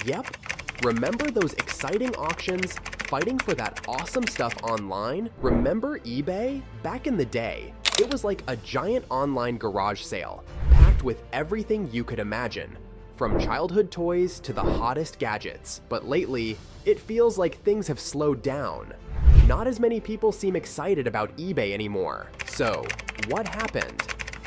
Yep, remember those exciting auctions, fighting for that awesome stuff online? Remember eBay? Back in the day, it was like a giant online garage sale, packed with everything you could imagine, from childhood toys to the hottest gadgets. But lately, it feels like things have slowed down. Not as many people seem excited about eBay anymore. So, what happened?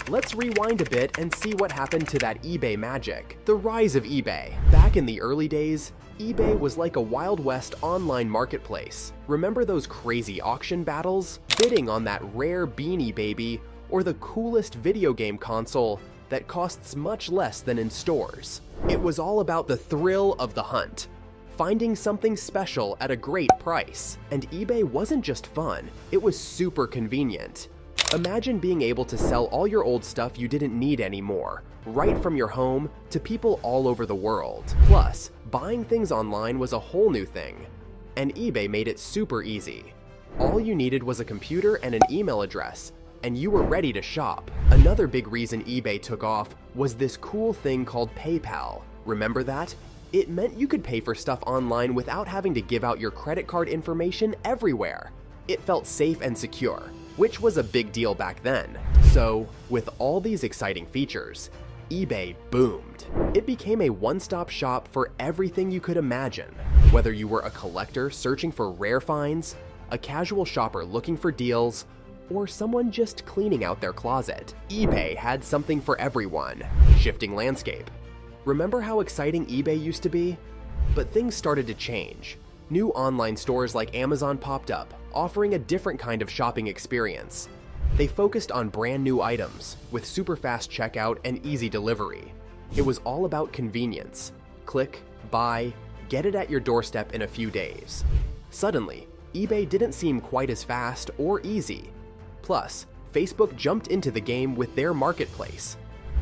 Let's rewind a bit and see what happened to that eBay magic. The rise of eBay. Back in the early days, eBay was like a Wild West online marketplace. Remember those crazy auction battles? Bidding on that rare Beanie Baby or the coolest video game console that costs much less than in stores. It was all about the thrill of the hunt, finding something special at a great price. And eBay wasn't just fun, it was super convenient. Imagine being able to sell all your old stuff you didn't need anymore, right from your home to people all over the world. Plus, buying things online was a whole new thing, and eBay made it super easy. All you needed was a computer and an email address, and you were ready to shop. Another big reason eBay took off was this cool thing called PayPal. Remember that? It meant you could pay for stuff online without having to give out your credit card information everywhere. It felt safe and secure, which was a big deal back then. So, with all these exciting features, eBay boomed. It became a one-stop shop for everything you could imagine. Whether you were a collector searching for rare finds, a casual shopper looking for deals, or someone just cleaning out their closet, eBay had something for everyone. Shifting landscape. Remember how exciting eBay used to be? But things started to change. New online stores like Amazon popped up, offering a different kind of shopping experience. They focused on brand new items, with super fast checkout and easy delivery. It was all about convenience. Click, buy, get it at your doorstep in a few days. Suddenly, eBay didn't seem quite as fast or easy. Plus, Facebook jumped into the game with their marketplace.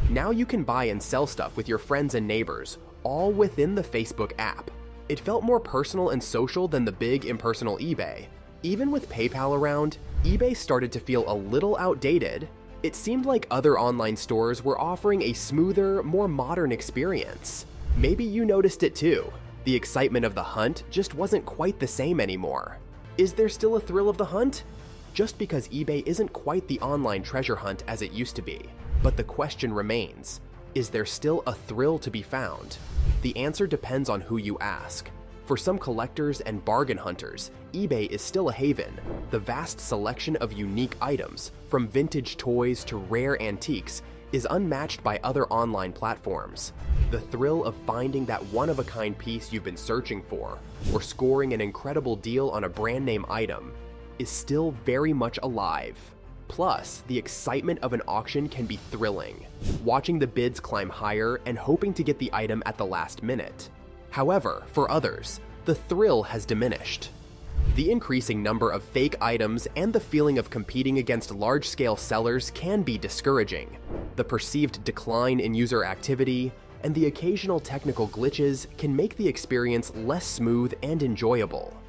Now you can buy and sell stuff with your friends and neighbors, all within the Facebook app. It felt more personal and social than the big impersonal eBay. Even with PayPal around, eBay started to feel a little outdated. It seemed like other online stores were offering a smoother, more modern experience. Maybe you noticed it too. The excitement of the hunt just wasn't quite the same anymore. Is there still a thrill of the hunt? Just because eBay isn't quite the online treasure hunt as it used to be. But the question remains, is there still a thrill to be found? The answer depends on who you ask. For some collectors and bargain hunters, eBay is still a haven. The vast selection of unique items, from vintage toys to rare antiques, is unmatched by other online platforms. The thrill of finding that one-of-a-kind piece you've been searching for, or scoring an incredible deal on a brand-name item, is still very much alive. Plus, the excitement of an auction can be thrilling, watching the bids climb higher and hoping to get the item at the last minute. However, for others, the thrill has diminished. The increasing number of fake items and the feeling of competing against large-scale sellers can be discouraging. The perceived decline in user activity and the occasional technical glitches can make the experience less smooth and enjoyable.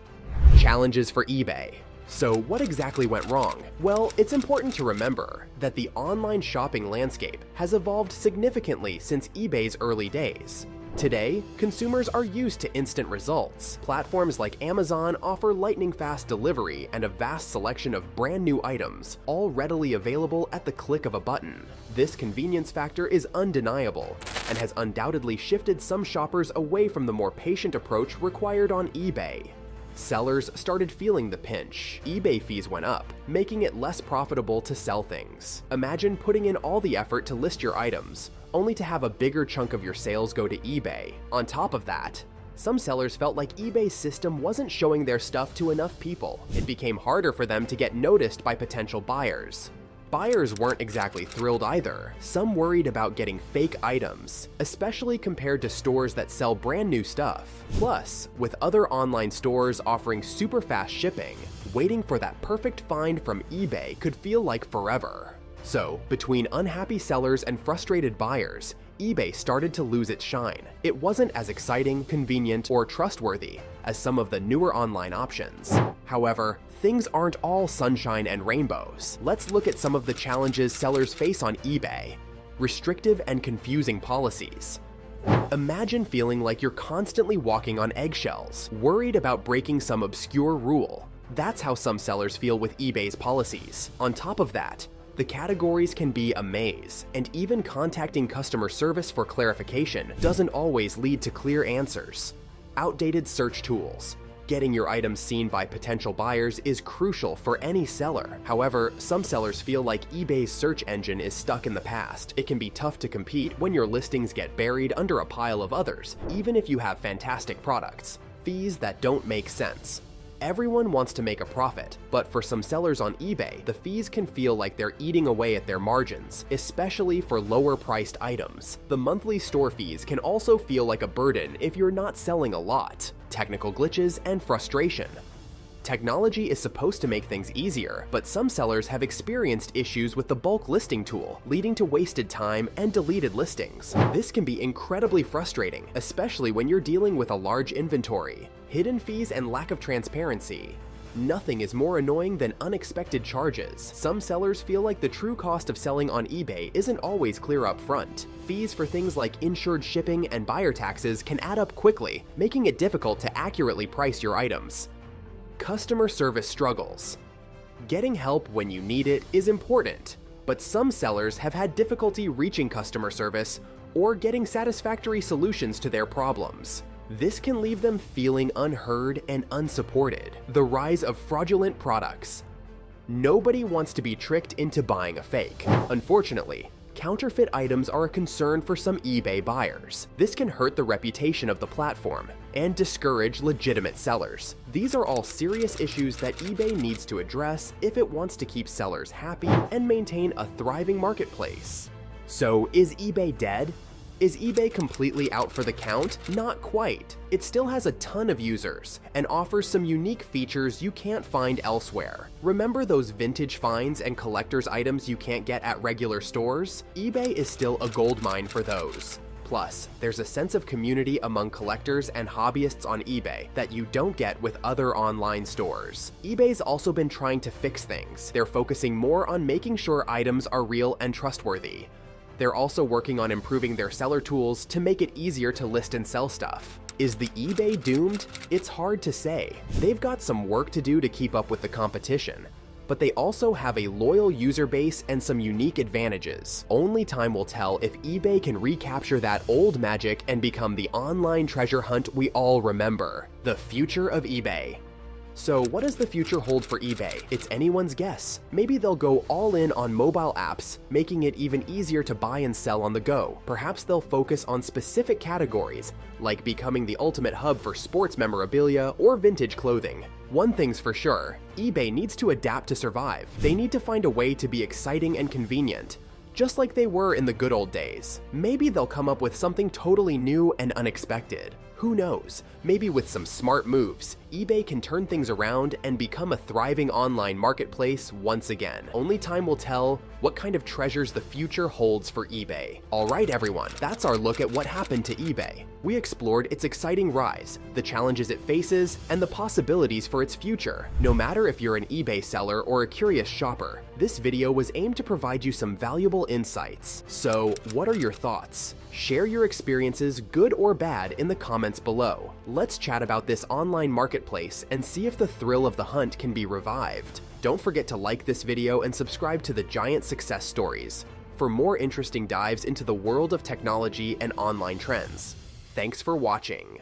Challenges for eBay. So what exactly went wrong? Well, it's important to remember that the online shopping landscape has evolved significantly since eBay's early days. Today, consumers are used to instant results. Platforms like Amazon offer lightning-fast delivery and a vast selection of brand new items, all readily available at the click of a button. This convenience factor is undeniable and has undoubtedly shifted some shoppers away from the more patient approach required on eBay. Sellers started feeling the pinch. eBay fees went up, making it less profitable to sell things. Imagine putting in all the effort to list your items, only to have a bigger chunk of your sales go to eBay. On top of that, some sellers felt like eBay's system wasn't showing their stuff to enough people. It became harder for them to get noticed by potential buyers. Buyers weren't exactly thrilled either. Some worried about getting fake items, especially compared to stores that sell brand new stuff. Plus, with other online stores offering super fast shipping, waiting for that perfect find from eBay could feel like forever. So, between unhappy sellers and frustrated buyers, eBay started to lose its shine. It wasn't as exciting, convenient, or trustworthy as some of the newer online options. However, things aren't all sunshine and rainbows. Let's look at some of the challenges sellers face on eBay. Restrictive and confusing policies. Imagine feeling like you're constantly walking on eggshells, worried about breaking some obscure rule. That's how some sellers feel with eBay's policies. On top of that, the categories can be a maze, and even contacting customer service for clarification doesn't always lead to clear answers. Outdated search tools. Getting your items seen by potential buyers is crucial for any seller. However, some sellers feel like eBay's search engine is stuck in the past. It can be tough to compete when your listings get buried under a pile of others, even if you have fantastic products. Fees that don't make sense. Everyone wants to make a profit, but for some sellers on eBay, the fees can feel like they're eating away at their margins, especially for lower-priced items. The monthly store fees can also feel like a burden if you're not selling a lot. Technical glitches and frustration. Technology is supposed to make things easier, but some sellers have experienced issues with the bulk listing tool, leading to wasted time and deleted listings. This can be incredibly frustrating, especially when you're dealing with a large inventory. Hidden fees and lack of transparency. Nothing is more annoying than unexpected charges. Some sellers feel like the true cost of selling on eBay isn't always clear up front. Fees for things like insured shipping and buyer taxes can add up quickly, making it difficult to accurately price your items. Customer service struggles. Getting help when you need it is important, but some sellers have had difficulty reaching customer service or getting satisfactory solutions to their problems. This can leave them feeling unheard and unsupported. The rise of fraudulent products. Nobody wants to be tricked into buying a fake. Unfortunately, counterfeit items are a concern for some eBay buyers. This can hurt the reputation of the platform and discourage legitimate sellers. These are all serious issues that eBay needs to address if it wants to keep sellers happy and maintain a thriving marketplace. So, is eBay dead? Is eBay completely out for the count? Not quite. It still has a ton of users and offers some unique features you can't find elsewhere. Remember those vintage finds and collector's items you can't get at regular stores? eBay is still a goldmine for those. Plus, there's a sense of community among collectors and hobbyists on eBay that you don't get with other online stores. eBay's also been trying to fix things. They're focusing more on making sure items are real and trustworthy. They're also working on improving their seller tools to make it easier to list and sell stuff. Is the eBay doomed? It's hard to say. They've got some work to do to keep up with the competition, but they also have a loyal user base and some unique advantages. Only time will tell if eBay can recapture that old magic and become the online treasure hunt we all remember. The future of eBay. So what does the future hold for eBay? It's anyone's guess. Maybe they'll go all in on mobile apps, making it even easier to buy and sell on the go. Perhaps they'll focus on specific categories, like becoming the ultimate hub for sports memorabilia or vintage clothing. One thing's for sure, eBay needs to adapt to survive. They need to find a way to be exciting and convenient, just like they were in the good old days. Maybe they'll come up with something totally new and unexpected. Who knows? Maybe with some smart moves, eBay can turn things around and become a thriving online marketplace once again. Only time will tell what kind of treasures the future holds for eBay. Alright everyone, that's our look at what happened to eBay. We explored its exciting rise, the challenges it faces, and the possibilities for its future. No matter if you're an eBay seller or a curious shopper, this video was aimed to provide you some valuable insights. So, what are your thoughts? Share your experiences, good or bad, in the comments below. Let's chat about this online marketplace and see if the thrill of the hunt can be revived. Don't forget to like this video and subscribe to the Giant Success Stories for more interesting dives into the world of technology and online trends. Thanks for watching.